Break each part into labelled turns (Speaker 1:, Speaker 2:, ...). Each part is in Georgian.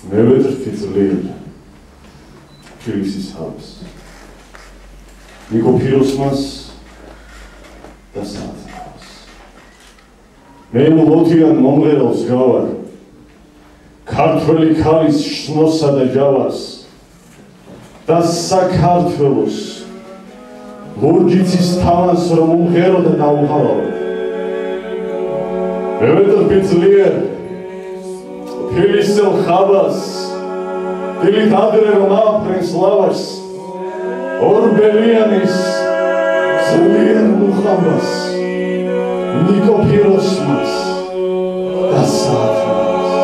Speaker 1: მე ვეძრთი ძლიერ ფილისის ჰავს ნიკო ფიროსმას და საათავს მე ლოთიან მომღერალს გავარ ქართველი ქალის შნოსა და ჯავას და საქართველოს ლურჯიცის თავას რომ უმღერო და დაუღალავ მე ვეძრთი ძლიერ ფილისელ ხაბას დილით ადრე რომ აფრენს ლავაშს ორბელიანის ძლიერ მუხამას ნიკო ფიროსმას და საათმას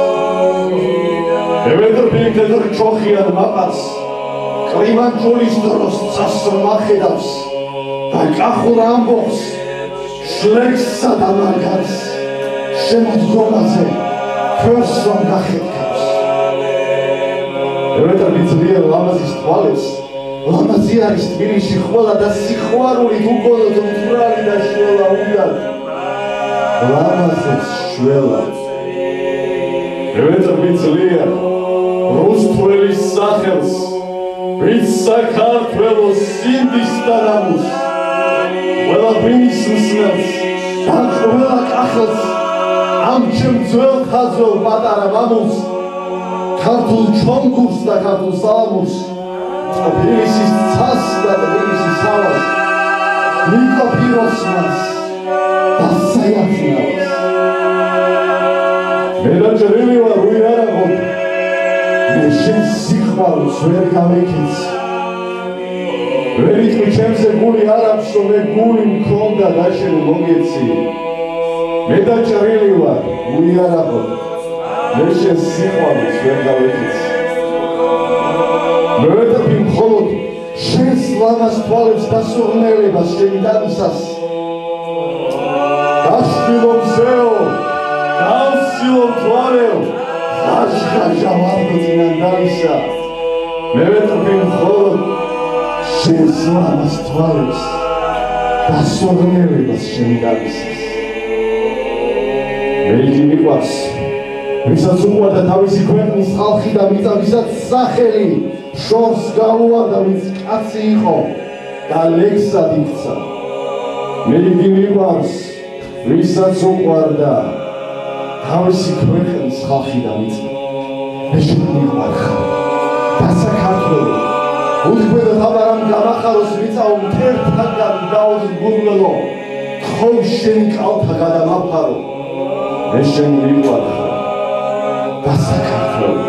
Speaker 1: მე ვეძრთი თეთრ ჩოხიან მაყას კრიმანჯულის დროს წასრმა ხედავს და კახურ ამბობს შლექსსა და მაგარს შემოდგომაზე ფერს რომ გახეთქავს მე ვეძრთი ძლიერ ლამაზის თვალებს ლამაზი არის თბილისში ყველა და სიყვარულით უგონოდ მთვრალი და შველა უნდა ლამაზებს შველა მე ვეძრთი ძლიერ რუსთველის სახელს ვით საქართველოს სინდის და ნამუს ყველა ღვინის მსმელს და ყველა კახელს ამ ჩემ ძველ ხაზველ პატარა მამულს ქართულ ჩონგურს და ქართულ სალამურს თბილისის ცას და თბილისის ჰავას ნიკო ფიროსმას და საათნავს მე დაჭრილი ვარ უიარაღოდ მე შენ სიყვარულს ვერ გამექიც ვერ იტყვი ჩემზე გული არ აქვს რომ მე გული მქონდა და შენ მოგეცი მე დაჭრილი ვარ უიარაღოდ მე შენ სიყვარულს ვერ გამექიც მე ვეძრთი მხოლოდ შენს ლამაზ თვალებს დასურნელებას შენი დანისას დაშვილო მზეო დავსილო მთვარეო ხაშხაშა ვარდო წინანდალისა მე ვეძრთი მხოლოდ შენს ლამაზ თვალებს დასურნელებას შენი დანისას მე იგი მიყვარს ვისაც უყვარდა თავისი ქვეყნის ხალხი და ვისაც სახელი შორს გაუვარდა ვინც კაცი იყო და ლექსად იქცა მე იგი მიყვარს ვისაც უყვარდა თავისი ქვეყნის ხალხი და მე შენ მიყვარხარ და საქართველო უთქვედო თაბარამ გამახაროს მიწაო მტერთაგან დაუზგურლელო თხოვ შენი კალთა გადამაფარო მე შენ მიყვარხარ და საქართველო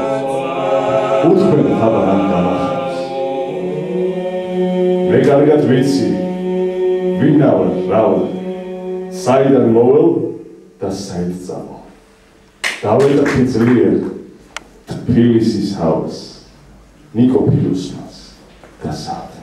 Speaker 1: უთქვედო თაბარამ გამახაროს მე კარგად ვიცი ვინა ვარ რა ვარ საიდან მოვალ და საით წამო დავეძრთი ძლიერ თბილისის ჰავას ნიკო ფიროსმას და საათმას